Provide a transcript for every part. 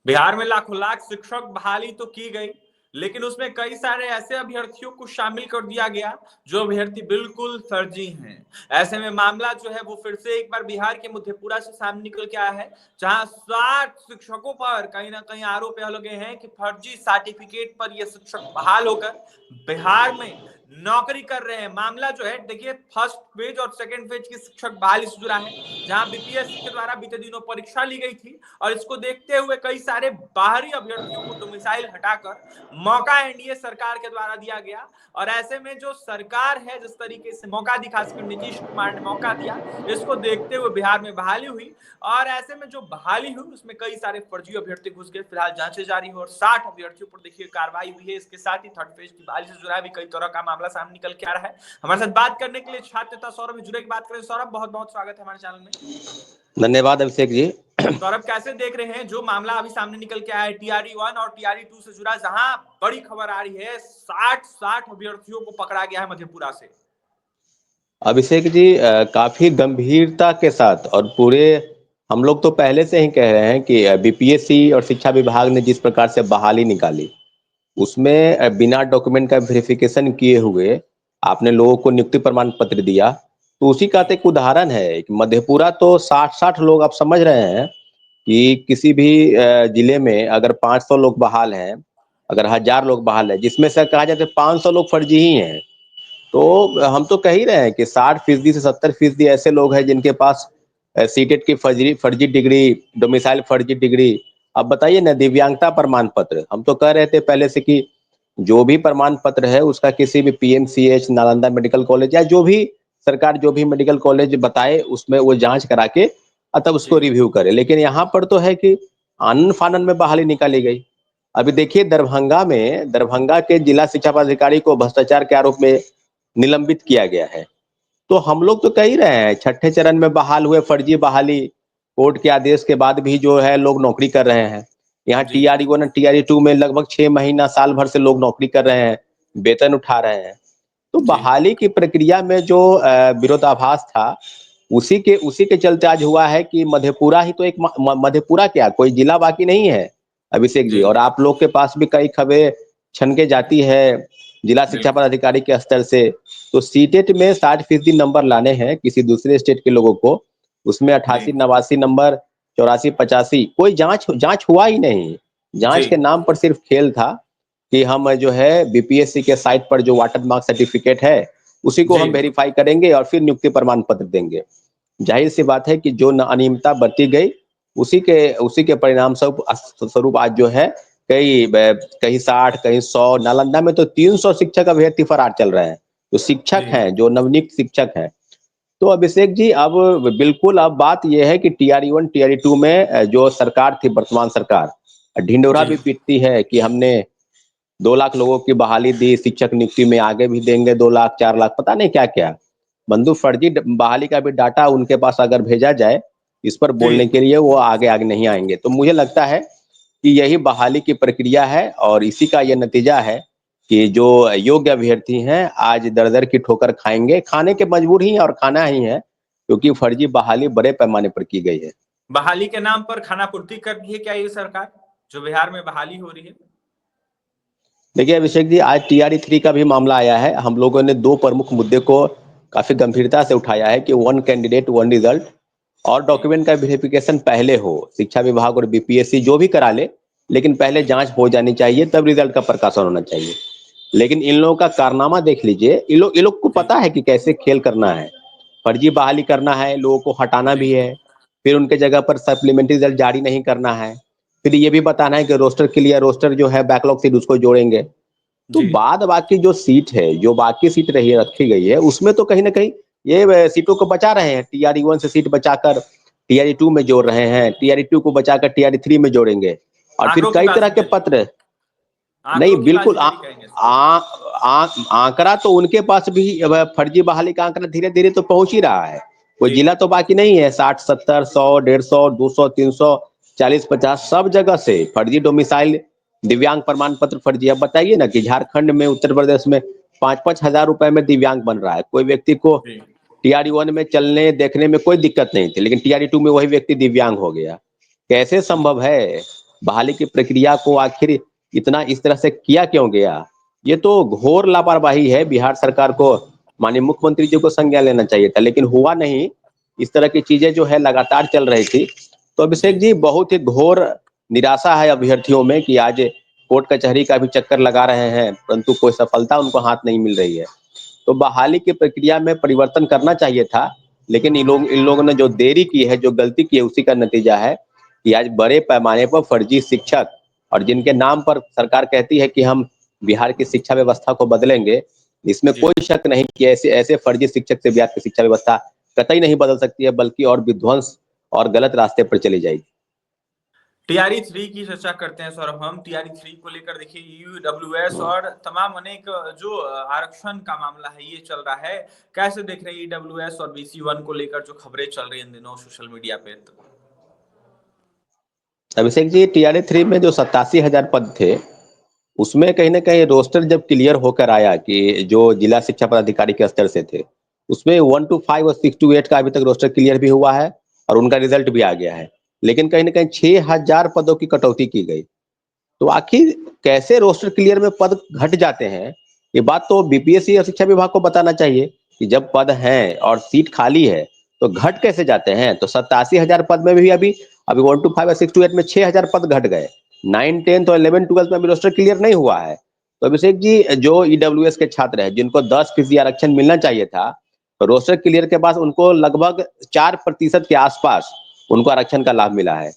बिहार में लाखों लाख शिक्षक बहाली तो की गई, लेकिन उसमें कई सारे ऐसे अभ्यर्थियों को शामिल कर दिया गया जो अभ्यर्थी बिल्कुल फर्जी हैं। ऐसे में मामला जो है वो फिर से एक बार बिहार के मधेपुरा से सामने निकल के आया है, जहां 60 शिक्षकों पर कहीं ना कहीं आरोप लगे हैं कि फर्जी सर्टिफिकेट पर ये शिक्षक बहाल होकर बिहार में नौकरी कर रहे हैं। मामला जो है देखिए, फर्स्ट फेज और सेकंड फेज की शिक्षक बहाली से जुड़ा है, जहां बीपीएससी के द्वारा बीते दिनों परीक्षा ली गई थी और इसको देखते हुए कई सारे बाहरी अभ्यर्थियों को डोमिसाइल हटाकर मौका एनडीए सरकार के द्वारा दिया गया। और ऐसे में जो सरकार है जिस तरीके से मौका दी, खासकर नीतीश कुमार ने मौका दिया, इसको देखते हुए बिहार में बहाली हुई। और ऐसे में जो बहाली हुई उसमें कई सारे फर्जी अभ्यर्थी घुस गए। फिलहाल जांचें जारी है और 60 अभ्यर्थियों पर देखिए कार्रवाई हुई है। इसके साथ ही थर्ड फेज की बहाली से जुड़ा भी कई तरह का मामला सामने निकल के आ रहा है। हमारे साथ बात करने के लिए छात्र नेता सौरभ जुड़े की बात करें। सौरभ, बहुत बहुत स्वागत है हमारे चैनल में। धन्यवाद अभिषेक जी। सौरभ, कैसे देख रहे हैं जो मामला अभी सामने निकल के आया है TRE 1 और TRE 2 से जुड़ा, जहां बड़ी खबर आ रही है 60 अभ्यर्थियों को पकड़ा गया है मधेपुरा से। अभिषेक जी, काफी गंभीरता के साथ और पूरे हम लोग तो पहले से ही कह रहे हैं कि बीपीएससी और शिक्षा विभाग ने जिस प्रकार से बहाली निकाली उसमें बिना डॉक्यूमेंट का वेरिफिकेशन किए हुए आपने लोगों को नियुक्ति प्रमाण पत्र दिया, तो उसी का तो एक उदाहरण है कि मधेपुरा तो 60 लोग आप समझ रहे हैं कि किसी भी जिले में अगर 500 लोग बहाल हैं, अगर 1000 लोग बहाल है, जिसमें से कहा जाए तो 500 लोग फर्जी ही हैं। तो हम तो कह ही रहे हैं कि 60% से 70% ऐसे लोग हैं जिनके पास सीटेट की फर्जी फर्जी डिग्री, डोमिसाइल फर्जी डिग्री। अब बताइए ना, दिव्यांगता प्रमाण पत्र हम तो कह रहे थे पहले से कि जो भी प्रमाण पत्र है उसका किसी भी पीएमसीएच, नालंदा मेडिकल कॉलेज या जो भी सरकार जो भी मेडिकल कॉलेज बताए उसमें वो जांच करा के तब उसको जी रिव्यू करे। लेकिन यहाँ पर तो है कि आनन फानन में बहाली निकाली गई। अभी देखिए दरभंगा के जिला शिक्षा पदाधिकारी को भ्रष्टाचार के आरोप में निलंबित किया गया है। तो हम लोग तो कह ही रहे हैं छठे चरण में बहाल हुए फर्जी बहाली, कोर्ट के आदेश के बाद भी जो है लोग नौकरी कर रहे हैं। यहाँ जी TRE 1 और TRE 2 में लगभग 6 महीना साल भर से लोग नौकरी कर रहे हैं, वेतन उठा रहे हैं। तो जी बहाली की प्रक्रिया में जो विरोधाभास था उसी के चलते आज हुआ है कि मधेपुरा ही तो एक मधेपुरा क्या कोई जिला बाकी नहीं है अभिषेक जी। जी और आप लोग के पास भी कई खबरें छन के जाती है जिला शिक्षा बिल्कुल। पदाधिकारी के स्तर से। तो सीटेट में 60% नंबर लाने हैं किसी दूसरे स्टेट के लोगों को, उसमें जी 88 89 नंबर, 84 85, कोई जांच जांच हुआ ही नहीं। जी जांच के नाम पर सिर्फ खेल था कि हम जो है बीपीएससी के साइट पर जो वाटर मार्क सर्टिफिकेट है उसी को जी हम वेरीफाई करेंगे और फिर नियुक्ति प्रमाण पत्र देंगे। जाहिर सी बात है कि जो अनियमितता बरती गई उसी के परिणाम स्वरूप आज जो है कहीं 60 कहीं 100, नालंदा में तो 300 शिक्षक अभ्यर्थी फरार चल रहे हैं, तो शिक्षक जी हैं जो नवनियुक्त शिक्षक हैं। तो अभिषेक जी, अब बिल्कुल अब बात यह है कि TRE 1 TRE 2 में जो सरकार थी, वर्तमान सरकार ढिंडोरा जी भी पीटती है कि हमने 2 लाख लोगों की बहाली दी, शिक्षक नियुक्ति में आगे भी देंगे 2 लाख 4 लाख, पता नहीं क्या क्या। बंधु फर्जी बहाली का भी डाटा उनके पास अगर भेजा जाए इस पर जी बोलने के लिए, वो आगे आगे नहीं आएंगे। तो मुझे लगता है कि यही बहाली की प्रक्रिया है और इसी का ये नतीजा है कि जो योग्य अभ्यर्थी हैं आज दर दर की ठोकर खाएंगे, खाने के मजबूर ही हैं और खाना ही है, क्योंकि फर्जी बहाली बड़े पैमाने पर की गई है। बहाली के नाम पर खानापूर्ति कर रही है क्या ये सरकार, जो बिहार में बहाली हो रही है? देखिए अभिषेक जी, आज TRE 3 का भी मामला आया है। हम लोगों ने 2 प्रमुख मुद्दे को काफी गंभीरता से उठाया है कि 1 कैंडिडेट 1 रिजल्ट और जी डॉक्यूमेंट का वेरिफिकेशन पहले हो, शिक्षा विभाग और बीपीएससी जो भी करा ले, लेकिन पहले जी जांच हो जानी चाहिए, तब रिजल्ट का प्रकाशन होना चाहिए। लेकिन इन लोगों का कारनामा देख लीजिए, इन लोग को जी पता है कि कैसे खेल करना है, फर्जी बहाली करना है, लोगों को हटाना जी भी है, फिर उनके जगह पर सप्लीमेंट्री रिजल्ट जारी नहीं करना है, फिर ये भी बताना है कि रोस्टर क्लियर, रोस्टर जो है बैकलॉग सीट उसको जोड़ेंगे। तो जी बाद बाकी जो सीट है, जो बाकी सीट रही रखी गई है, उसमें तो कहीं ना कहीं ये सीटों को बचा रहे हैं। TRE 1 से सीट बचाकर TRE 2 में जोड़ रहे हैं, TRE 2 को बचाकर TRE 3 में जोड़ेंगे, और फिर आंकड़ों की कई तरह बाजी के करी, पत्र। नहीं आंकड़ों की बिल्कुल बाजी करी कहेंगे इसको। आंकड़ा तो उनके पास भी अब फर्जी बहाली का आंकड़ा धीरे धीरे तो पहुंच ही रहा है। कोई जी जिला तो बाकी नहीं है, 60 70 100 150 200 300 40 50 सब जगह से फर्जी डोमिसाइल, दिव्यांग प्रमाण पत्र फर्जी। अब बताइए ना कि झारखंड में, उत्तर प्रदेश में 5-5 हजार रुपए में दिव्यांग बन रहा है। कोई व्यक्ति को जी TRE 1 में चलने देखने में कोई दिक्कत नहीं थी, लेकिन TRE 2 में वही व्यक्ति दिव्यांग हो गया। कैसे जी संभव है? बहाली की प्रक्रिया को आखिर इतना इस तरह से किया क्यों गया? ये तो घोर लापरवाही है। बिहार सरकार को, माननीय मुख्यमंत्री जी को संज्ञान लेना चाहिए था, लेकिन हुआ नहीं। इस तरह की चीजें जो है लगातार चल रही थी। तो जी अभिषेक जी, बहुत ही घोर निराशा है अभ्यर्थियों में कि आज कोर्ट कचहरी का भी चक्कर लगा रहे हैं, परंतु कोई सफलता उनको हाथ नहीं मिल रही है। तो बहाली की प्रक्रिया में परिवर्तन करना चाहिए था, लेकिन इन लोगों ने जो देरी की है, जो गलती की है, उसी का नतीजा है कि आज बड़े पैमाने पर फर्जी शिक्षक, और जिनके नाम पर सरकार कहती है कि हम बिहार की शिक्षा व्यवस्था को बदलेंगे, इसमें जी कोई शक नहीं कि ऐसे ऐसे फर्जी शिक्षक से बिहार की शिक्षा व्यवस्था कतई नहीं बदल सकती है, बल्कि और विध्वंस और गलत रास्ते पर चली जाएगी। टीआरई 3 की चर्चा करते हैं सौरभ। हम टीआरई 3 को लेकर देखिए ईडब्ल्यूएस और तमाम अनेक जो आरक्षण का मामला है ये चल रहा है। कैसे देख रहे हैं ईडब्ल्यूएस और बीसी 1 को लेकर जो खबरें चल रही हैं इन दिनों सोशल मीडिया पे? अभिषेक जी, टीआरए 3 में जो 87,000 पद थे, उसमें कहीं न कहीं रोस्टर जब क्लियर होकर आया कि जो जिला शिक्षा पदाधिकारी के स्तर से थे, उसमें 1 टू 5 और 6 टू 8 का अभी तक रोस्टर क्लियर भी हुआ है और उनका रिजल्ट भी आ गया है। लेकिन कहीं न कहीं 6,000 पदों की कटौती की गई। तो आखिर कैसे रोस्टर क्लियर में पद घट जाते हैं? ये बात तो बीपीएससी और शिक्षा विभाग को बताना चाहिए कि जब पद हैं और सीट खाली है, तो घट कैसे जाते हैं? तो 87,000 पद में भी अभी अभी 1 टू 5 और 6 टू 8 में 6,000 पद घट गए। 9, 10th और 11, 12 में अभी रोस्टर क्लियर नहीं हुआ है। तो अभिषेक जी, जो ईडब्ल्यूएस के छात्र हैं, जिनको 10% आरक्षण मिलना चाहिए था, तो रोस्टर क्लियर के बाद उनको लगभग 4% के आसपास उनको आरक्षण का लाभ मिला है।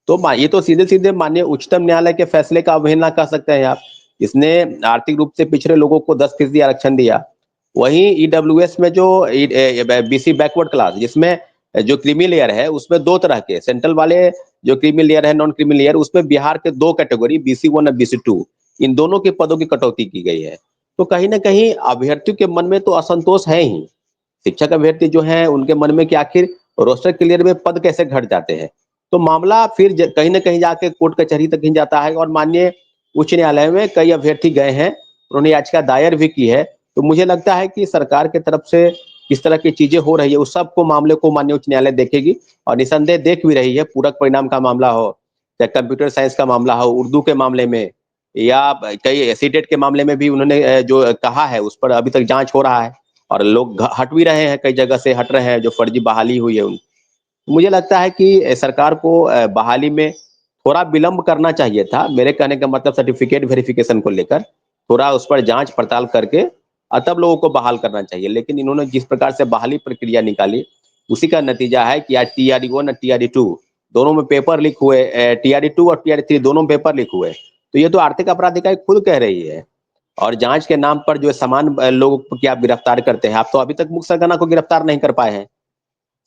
तो ये तो सीधे-सीधे माननीय उच्चतम न्यायालय के फैसले का अवहेलना कह सकते हैं आप। इसने आर्थिक रूप से पिछड़े लोगों को 10% आरक्षण दिया। वहीं ईडब्ल्यूएस में जो बीसी बैकवर्ड क्लास, जिसमें जो क्रीमी लेयर है, उसमें 2 तरह के सेंट्रल वाले जो क्रीमी लेयर है, नॉन क्रीमी लेयर, उसमें बिहार के 2 कैटेगरी बीसी 1 और बीसी 2, इन दोनों के पदों की कटौती की गई है। तो कहीं न कहीं अभ्यर्थियों के मन में तो असंतोष है ही। शिक्षक अभ्यर्थी जो हैं, उनके मन में कि आखिर रोस्टर क्लियर में पद कैसे घट जाते हैं। तो मामला फिर कहीं न कहीं जाके कोर्ट कचहरी तक ही जाता है और माननीय उच्च न्यायालय में कई अभ्यर्थी गए हैं, उन्होंने याचिका दायर भी की है। तो मुझे लगता है कि सरकार की तरफ से किस तरह की चीजें हो रही है, उस सब को मामले को माननीय उच्च न्यायालय देखेगी और निसंदेह देख भी रही है। पूरक परिणाम का मामला हो, चाहे कंप्यूटर साइंस का मामला हो, उर्दू के मामले में, या कई सीटेट के मामले में भी उन्होंने जो कहा है, उस पर अभी तक जांच हो रहा है और लोग हट भी रहे हैं, कई जगह से हट रहे हैं जो फर्जी बहाली हुई है। मुझे लगता है कि सरकार को बहाली में थोड़ा विलंब करना चाहिए था। मेरे कहने का मतलब सर्टिफिकेट वेरिफिकेशन को लेकर थोड़ा उस पर जांच पड़ताल करके तब लोगों को बहाल करना चाहिए। लेकिन इन्होंने जिस प्रकार से बहाली प्रक्रिया निकाली, उसी का नतीजा है कि आज टीआरई 1 और टीआरई 2 दोनों में पेपर लीक हुए। टीआरई 2 और टीआरई 3 दोनों में पेपर लीक हुए। तो ये तो आर्थिक अपराध इकाई खुद कह रही है। और जांच के नाम पर जो समान लोगों को क्या आप गिरफ्तार करते हैं? आप तो अभी तक मुकेश सरगना को गिरफ्तार नहीं कर पाए हैं।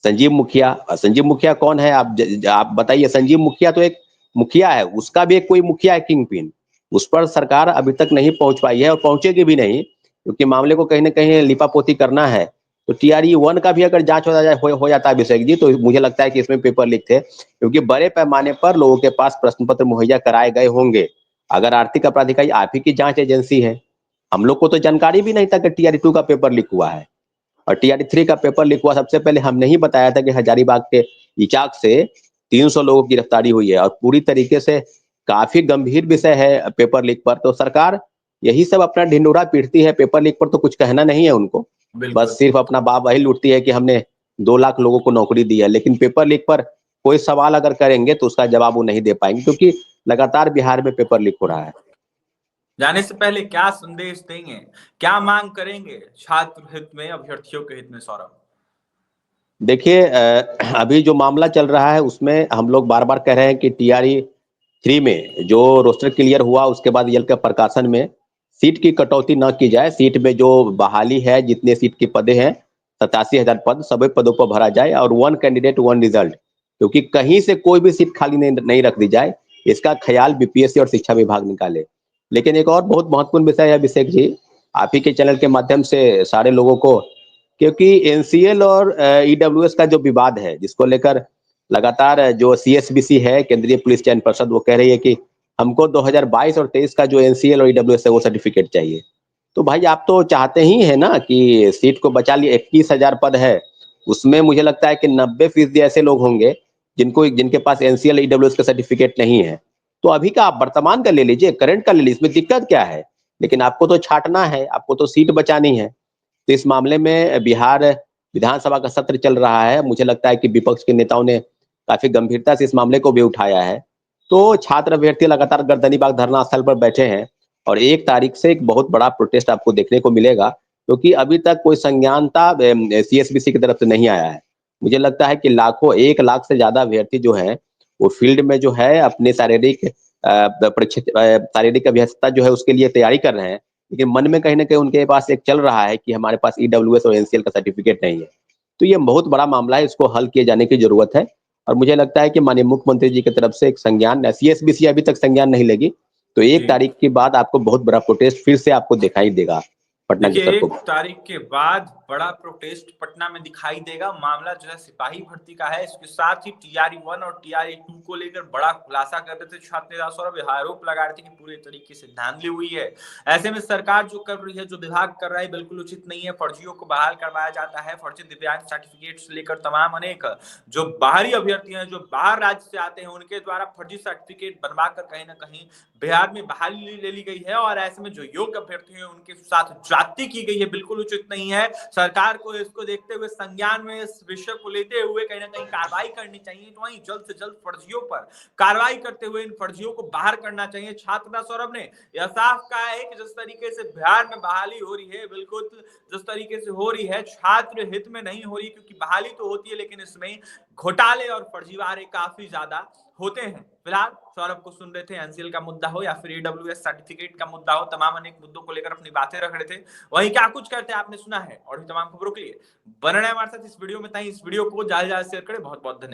संजीव मुखिया, संजीव मुखिया कौन है? आप बताइए। संजीव मुखिया तो एक मुखिया है, उसका भी एक कोई मुखिया है किंग पिन। उस पर सरकार अभी तक नहीं पहुंच पाई है और पहुंचेगी भी नहीं, क्योंकि मामले को कहीं ना कहीं लिपापोती करना है। तो टीआरई 1 का भी अगर जांच हो जाता है अभिषेक जी, तो मुझे लगता है कि इसमें पेपर लीक थे, क्योंकि बड़े पैमाने पर लोगों के पास प्रश्न पत्र मुहैया कराए गए होंगे। अगर आर्थिक अपराध इकाई आप ही की जांच एजेंसी है, हम लोग को तो जानकारी भी नहीं था कि टीआरई 2 का पेपर लीक हुआ है। और टीआरई 3 का पेपर लीक हुआ, सबसे पहले हमने ही बताया था कि हजारीबाग के इचाक से 300 लोगों की गिरफ्तारी हुई है और पूरी तरीके से काफी गंभीर विषय है पेपर लीक पर। तो सरकार यही सब अपना ढिंडोरा पीटती है, पेपर लीक पर तो कुछ कहना नहीं है उनको। बिल्कुल। बस सिर्फ अपना बाप वही लूटती है कि हमने 2 लाख लोगों को नौकरी दी है, लेकिन पेपर लीक पर कोई सवाल अगर करेंगे तो उसका जवाब वो नहीं दे पाएंगे, क्योंकि लगातार बिहार में पेपर लीक हो रहा है। जाने से पहले क्या संदेश देंगे, क्या मांग करेंगे छात्र हित में, अभ्यर्थियों के हित में सौरभ? देखिए, अभी जो मामला चल रहा है उसमें हम लोग बार-बार कह रहे हैं कि टीआरई 3 में जो रोस्टर क्लियर हुआ, उसके बाद रिजल्ट के प्रकाशन में सीट की कटौती न की जाए। सीट में जो बहाली है, जितने सीट की पदे हैं, 87,000 पद, सभी पदों पर भरा जाए और 1 कैंडिडेट 1 रिजल्ट, क्योंकि कहीं से कोई भी सीट खाली नहीं रख दी जाए। इसका ख्याल बीपीएससी और शिक्षा विभाग निकाले। लेकिन एक और बहुत महत्वपूर्ण विषय है अभिषेक जी, आप ही के चैनल के माध्यम से सारे लोगों को, क्योंकि एनसीएल और ईडब्ल्यूएस का जो विवाद है, जिसको लेकर लगातार जो सीएसबीसी है, केंद्रीय पुलिस चयन पर्षद, वो कह रही है कि हमको 2022 और 23 का जो एनसीएल और ईडब्ल्यूएस है वो सर्टिफिकेट चाहिए। तो भाई आप तो चाहते ही है ना कि सीट को बचा लिए। 21,000 पद है, उसमें मुझे लगता है कि 90% ऐसे लोग होंगे जिनको जिनके पास एनसीएल ईडब्ल्यूएस का सर्टिफिकेट नहीं है। तो अभी का आप वर्तमान का ले लीजिए, करंट का ले लीजिए, इसमें दिक्कत क्या है? लेकिन आपको तो छाँटना है, आपको तो सीट बचानी है। तो इस मामले में बिहार विधानसभा का सत्र चल रहा है। मुझे लगता है कि विपक्ष के नेताओं ने काफ़ी गंभीरता से इस मामले को भी उठाया है। तो छात्र अभ्यर्थी लगातार गर्दनीबाग धरना स्थल पर बैठे हैं और 1 तारीख से एक बहुत बड़ा प्रोटेस्ट आपको देखने को मिलेगा, क्योंकि अभी तक कोई संज्ञानता सीएसबीसी की तरफ से नहीं आया है। मुझे लगता है कि लाखों 1 लाख से ज़्यादा अभ्यर्थी जो हैं, वो फील्ड में जो है अपने शारीरिक अभ्यस्तता जो है उसके लिए तैयारी कर रहे हैं। लेकिन मन में कहीं न कहीं उनके पास एक चल रहा है कि हमारे पास ईडब्ल्यूएस और एनसीएल का सर्टिफिकेट नहीं है। तो ये बहुत बड़ा मामला है, इसको हल किए जाने की ज़रूरत है और मुझे लगता है कि माननीय मुख्यमंत्री जी की तरफ से एक संज्ञान सीएसबीसी अभी तक संज्ञान नहीं लेगी, तो 1 जी। तारीख के बाद आपको बहुत बड़ा प्रोटेस्ट फिर से आपको दिखाई देगा पटना की देखिए, सड़कों 1 पर। तारीख के बाद बड़ा प्रोटेस्ट पटना में दिखाई देगा। मामला जो है सिपाही भर्ती का है। इसके साथ ही टीआरई 1 और टीआरई 2 को लेकर बड़ा खुलासा कर रहे थे छात्र नेता सौरभ, यह आरोप लगा रहे थे कि पूरे तरीके से धांधली हुई है। ऐसे में सरकार जो कर रही है, जो विभाग कर रहा है, बिल्कुल उचित नहीं है। फर्जियों को बहाल करवाया जाता है। फर्जी दिव्यांग सर्टिफिकेट से लेकर तमाम अनेक जो बाहरी अभ्यर्थी हैं, जो बाहर राज्य से आते हैं, उनके द्वारा फर्जी सर्टिफिकेट बनवाकर कहीं न कहीं बिहार में बहाली ले ली गई है और ऐसे में जो योग्य अभ्यर्थी हैं उनके साथ जाति की गई है, बिल्कुल उचित नहीं है। सरकार को इसको देखते हुए संज्ञान में इस विषय को लेते हुए कहीं ना कहीं कार्रवाई करनी चाहिए। तो वहीं जल्द से जल्द फर्जियों पर कार्रवाई करते हुए इन फर्जियों को बाहर करना चाहिए। छात्र सौरभ ने यह साफ कहा है कि जिस तरीके से बिहार में बहाली हो रही है, बिल्कुल जिस तरीके से हो रही है, छात्र हित में नहीं हो रही, क्योंकि बहाली तो होती है लेकिन इसमें घोटाले और फर्जीवाड़े काफी ज्यादा होते हैं। फिलहाल सौरभ को सुन रहे थे, एनसीएल का मुद्दा हो या फिर ईडब्ल्यूएस सर्टिफिकेट का मुद्दा हो, तमाम अनेक मुद्दों को लेकर अपनी बातें रख रहे थे। वहीं क्या कुछ कहते हैं आपने सुना है, और भी तमाम खबरों के लिए बने रहे हमारे साथ इस वीडियो में। इस वीडियो को ज्यादा से ज्यादा शेयर करें। बहुत बहुत धन्यवाद।